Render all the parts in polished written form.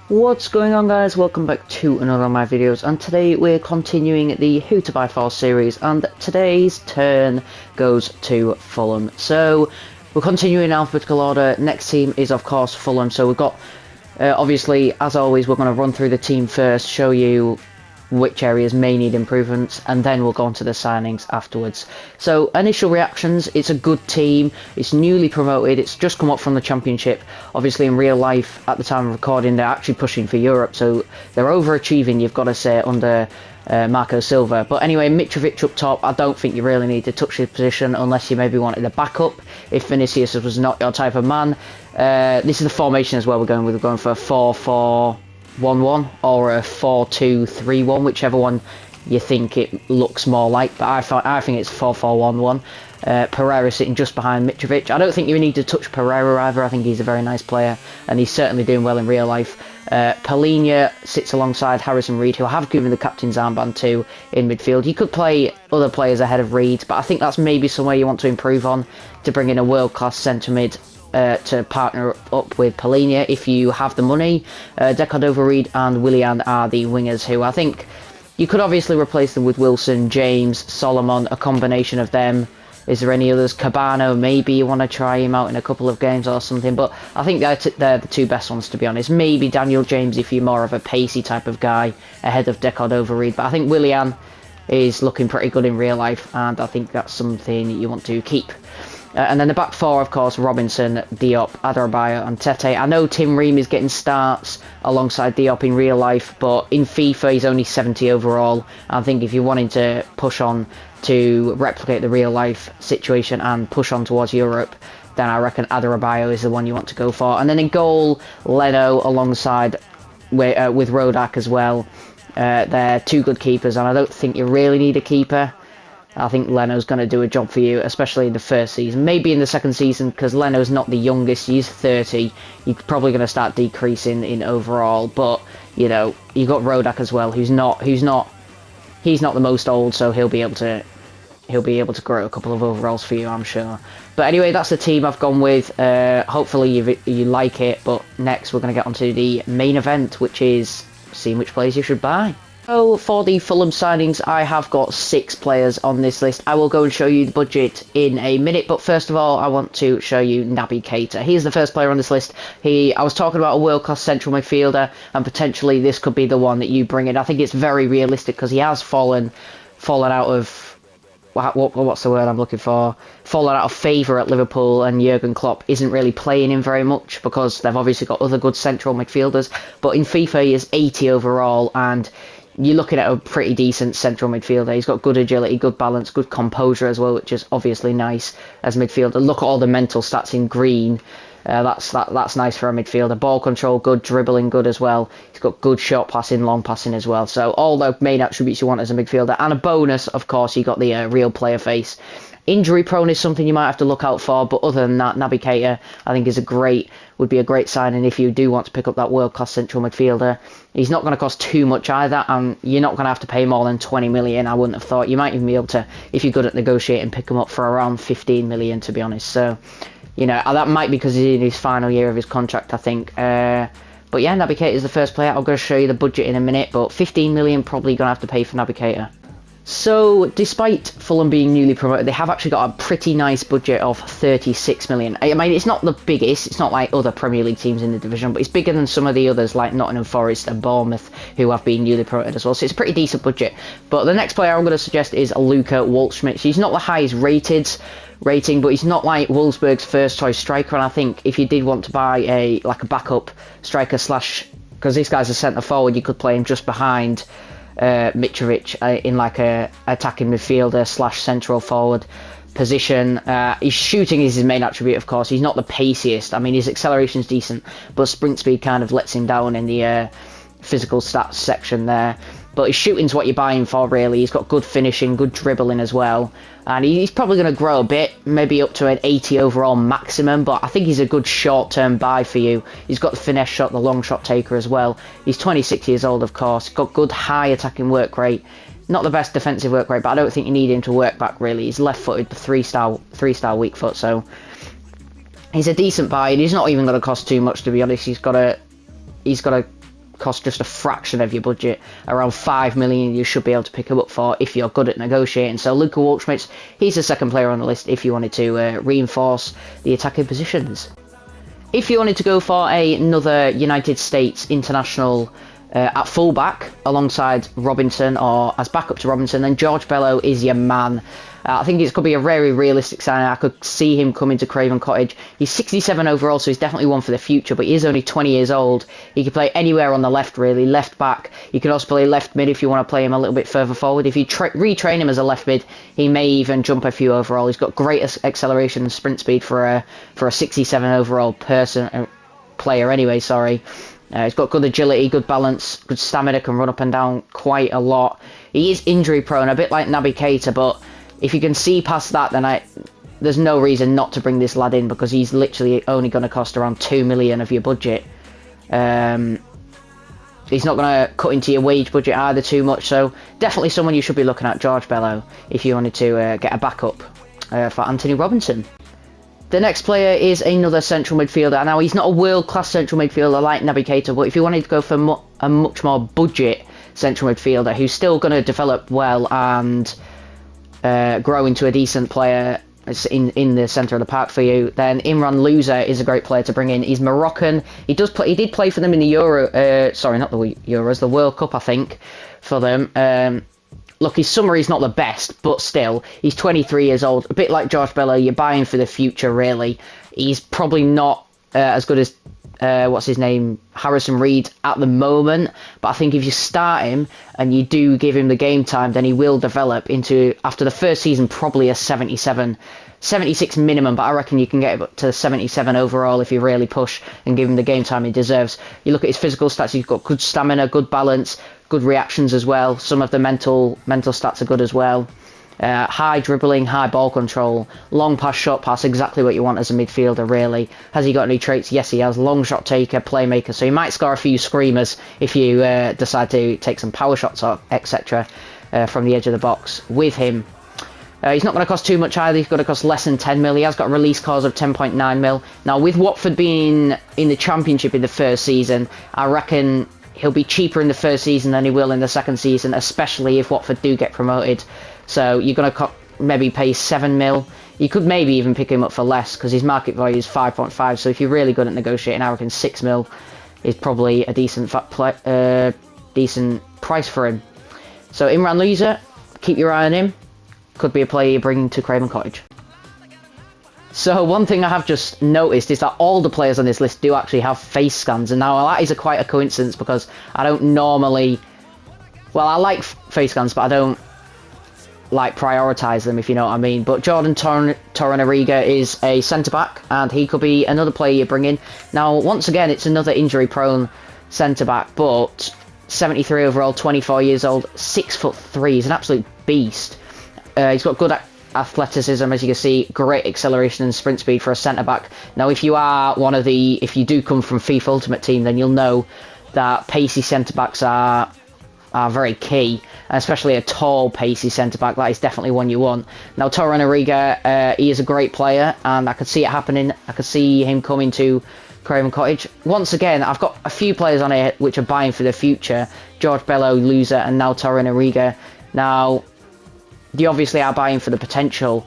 What's going on, guys? Welcome back to another of my videos, and today we're continuing the Who to Buy For series, and today's turn goes to Fulham. So we're continuing in alphabetical order. Next team is of course Fulham, so we've got obviously, as always, we're going to run through the team first, show you which areas may need improvements, and then we'll go on to the signings afterwards. So initial reactions: it's a good team, it's newly promoted, it's just come up from the Championship. Obviously in real life at the time of recording they're actually pushing for Europe, so they're overachieving, you've got to say, under Marco Silva. But anyway, Mitrovic up top, I don't think you really need to touch his position unless you maybe wanted a backup if Vinicius was not your type of man. This is the formation as well we're going with. We're going for a 4-4-1-1 or a 4-2-3-1, whichever one you think it looks more like, but I think it's 4-4-1-1. Pereira sitting just behind Mitrovic. I don't think you need to touch Pereira either. I think he's a very nice player, and he's certainly doing well in real life. Palhinha sits alongside Harrison Reed, who I have given the captain's armband to in midfield. You could play other players ahead of Reed, but I think that's maybe somewhere you want to improve on, to bring in a world-class centre mid to partner up with Palhinha if you have the money. Reed and Willian are the wingers, who I think you could obviously replace them with Wilson, James, Solomon, a combination of them. Is there any others? Cabano, maybe you want to try him out in a couple of games or something, but I think they're the two best ones, to be honest. Maybe Daniel James if you're more of a pacey type of guy ahead of Reed, but I think Willian is looking pretty good in real life, and I think that's something you want to keep. And then the back four, of course: Robinson, Diop, Adarabioyo and Tete. I know Tim Ream is getting starts alongside Diop in real life, but in FIFA he's only 70 overall. I think if you're wanting to push on to replicate the real life situation and push on towards Europe, then I reckon Adarabioyo is the one you want to go for. And then in goal, Leno alongside with Rodak as well. They're two good keepers, and I don't think you really need a keeper. I think Leno's going to do a job for you, especially in the first season. Maybe in the second season, because Leno's not the youngest. He's 30. You're probably going to start decreasing in overall. But you know, you got Rodak as well, he's not the most old, so he'll be able to grow a couple of overalls for you, I'm sure. But anyway, that's the team I've gone with. Hopefully you like it. But next we're going to get onto the main event, which is seeing which players you should buy. So for the Fulham signings, I have got 6 players on this list. I will go and show you the budget in a minute, but first of all I want to show you Naby Keita. He is the first player on this list. I was talking about a world-class central midfielder, and potentially this could be the one that you bring in. I think it's very realistic because he has fallen out of what's the word I'm looking for? Fallen out of favour at Liverpool, and Jurgen Klopp isn't really playing him very much because they've obviously got other good central midfielders. But in FIFA he is 80 overall, and you're looking at a pretty decent central midfielder. He's got good agility, good balance, good composure as well, which is obviously nice as a midfielder. Look at all the mental stats in green. That's nice for a midfielder. Ball control good, dribbling good as well. He's got good short passing, long passing as well. So all the main attributes you want as a midfielder. And a bonus, of course, you got the real player face. Injury prone is something you might have to look out for, but other than that, Naby Keita I think would be a great signing if you do want to pick up that world-class central midfielder. He's not going to cost too much either, and you're not going to have to pay more than 20 million, I wouldn't have thought. You might even be able to, if you're good at negotiating, pick him up for around 15 million, to be honest. So, you know, that might be because he's in his final year of his contract, I think. But yeah, Naby Keita is the first player. I'm going to show you the budget in a minute, but 15 million probably going to have to pay for Naby Keita. So, despite Fulham being newly promoted, they have actually got a pretty nice budget of 36 million. I mean, it's not the biggest, it's not like other Premier League teams in the division, but it's bigger than some of the others like Nottingham Forest and Bournemouth, who have been newly promoted as well. So it's a pretty decent budget. But the next player I'm going to suggest is Luka Waldschmidt. He's not the highest rating, but he's not like Wolfsburg's first choice striker. And I think if you did want to buy a backup striker / because this guy's a centre forward, you could play him just behind Mitrovic in like a attacking midfielder / central forward position. His shooting is his main attribute, of course. He's not the paciest. I mean, his acceleration's decent, but sprint speed kind of lets him down in the physical stats section there. But his shooting's what you're buying for, really. He's got good finishing, good dribbling as well. And he's probably going to grow a bit, maybe up to an 80 overall maximum, but I think he's a good short-term buy for you. He's got the finesse shot, the long shot taker as well. He's 26 years old, of course. He's got good high attacking work rate. Not the best defensive work rate, but I don't think you need him to work back, really. He's left-footed, three-star weak foot, so he's a decent buy, and he's not even going to cost too much, to be honest. He's got a cost just a fraction of your budget. Around 5 million you should be able to pick him up for if you're good at negotiating. So Luka Waldschmidt, he's the second player on the list if you wanted to reinforce the attacking positions. If you wanted to go for another United States international at fullback alongside Robinson or as backup to Robinson, then George Bello is your man. I think it could be a very realistic signing. I could see him coming to Craven Cottage. He's 67 overall, so he's definitely one for the future, but he is only 20 years old. He can play anywhere on the left, really. Left back. You can also play left mid if you want to play him a little bit further forward. If you retrain him as a left mid, he may even jump a few overall. He's got great acceleration and sprint speed for a 67 overall player anyway, sorry. He's got good agility, good balance, good stamina, can run up and down quite a lot. He is injury prone, a bit like Naby Keita, but if you can see past that, then there's no reason not to bring this lad in, because he's literally only going to cost around 2 million of your budget. He's not going to cut into your wage budget either too much, so definitely someone you should be looking at, George Bello, if you wanted to get a backup for Anthony Robinson. The next player is another central midfielder. Now, he's not a world-class central midfielder like Naby Keita, but if you wanted to go for a much more budget central midfielder who's still going to develop well and grow into a decent player in the centre of the park for you, then Imran Louza is a great player to bring in. He's Moroccan. He did play for them in the the World Cup, I think, for them. Look, his summary's not the best, but still, he's 23 years old. A bit like George Bello, you're buying for the future, really. He's probably not as good as, Harrison Reed at the moment. But I think if you start him and you do give him the game time, then he will develop into, after the first season, probably a 76 minimum. But I reckon you can get up to 77 overall if you really push and give him the game time he deserves. You look at his physical stats, he's got good stamina, good balance, good reactions as well. Some of the mental stats are good as well. High dribbling, high ball control, long pass, short pass, exactly what you want as a midfielder, really. Has he got any traits? Yes, he has. Long shot taker, playmaker, so he might score a few screamers if you decide to take some power shots or etc. From the edge of the box with him. He's not going to cost too much either. He's going to cost less than 10 mil. He has got a release clause of 10.9 mil. Now, with Watford being in the Championship in the first season, I reckon he'll be cheaper in the first season than he will in the second season, especially if Watford do get promoted. So you're going to maybe pay 7 mil. You could maybe even pick him up for less, because his market value is 5.5. So if you're really good at negotiating, I reckon 6 mil is probably a decent price for him. So Imran Louza, keep your eye on him. Could be a player you bring to Craven Cottage. So one thing I have just noticed is that all the players on this list do actually have face scans, and now that is quite a coincidence, because I don't normally... Well, I like face scans, but I don't like prioritise them, if you know what I mean. But Jordan Torunariga is a centre-back, and he could be another player you bring in. Now, once again, it's another injury-prone centre-back, but 73 overall, 24 years old, 6'3". He's an absolute beast. He's got good athleticism, as you can see, great acceleration and sprint speed for a centre-back. Now, if you do come from FIFA Ultimate Team, then you'll know that pacey centre-backs are very key, and especially a tall, pacey centre-back. That is definitely one you want. Now, Torunariga, he is a great player, and I could see it happening. I could see him coming to Craven Cottage. Once again, I've got a few players on here which are buying for the future. George Bello, Louza, and now Torunariga. Now, you obviously are buying for the potential,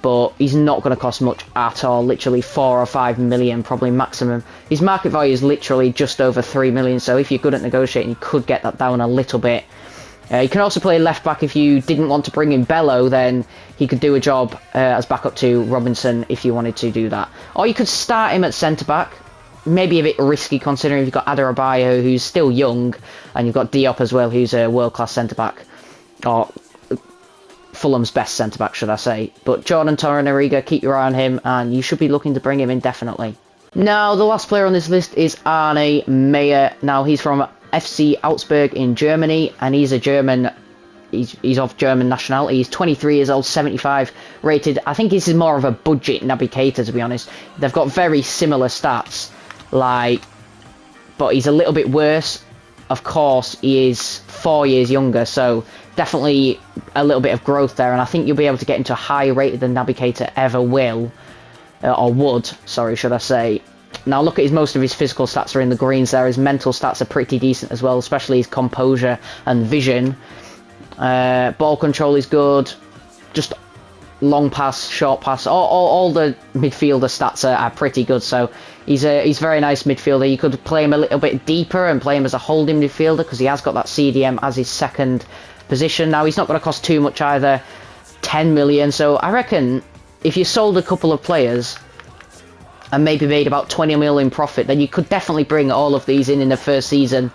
but he's not going to cost much at all. Literally 4 or 5 million, probably maximum. His market value is literally just over 3 million, so if you're good at negotiating, you could get that down a little bit. You can also play left back if you didn't want to bring in Bello, then he could do a job as backup to Robinson if you wanted to do that. Or you could start him at centre back. Maybe a bit risky considering you've got Adarabioyo, who's still young, and you've got Diop as well, who's a world-class centre back. Or Fulham's best centre-back, should I say. But Jordan Torunariga, keep your eye on him, and you should be looking to bring him in definitely. Now, the last player on this list is Arne Meyer. Now, he's from FC Augsburg in Germany, and he's a German. He's of German nationality. He's 23 years old, 75 rated. I think this is more of a budget Naby Keita, to be honest. They've got very similar stats, but he's a little bit worse. Of course, he is 4 years younger, so definitely a little bit of growth there, and I think you'll be able to get into a higher rated than Naby Keita ever will, or would, sorry, should I say. Now look at most of his physical stats are in the greens there. His mental stats are pretty decent as well, especially his composure and vision. Ball control is good. Just long pass, short pass. All the midfielder stats are pretty good. So he's a very nice midfielder. You could play him a little bit deeper and play him as a holding midfielder because he has got that CDM as his second position. Now he's not going to cost too much either, 10 million. So I reckon if you sold a couple of players and maybe made about 20 million profit, then you could definitely bring all of these in the first season.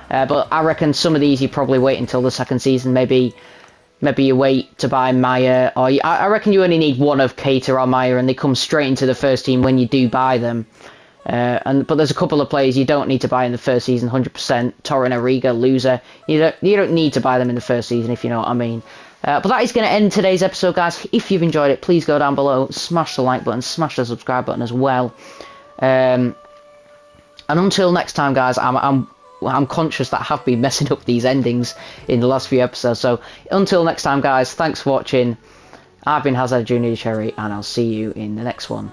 But I reckon some of these you probably wait until the second season. Maybe you wait to buy Meyer, or I reckon you only need one of Keita or Meyer, and they come straight into the first team when you do buy them. But there's a couple of players you don't need to buy in the first season, 100%. Torren, Arriga, Loser. You don't need to buy them in the first season, if you know what I mean. But that is going to end today's episode, guys. If you've enjoyed it, please go down below, smash the like button, smash the subscribe button as well. And until next time, guys, I'm conscious that I have been messing up these endings in the last few episodes. So until next time, guys, thanks for watching. I've been Hazard Junior Cherry, and I'll see you in the next one.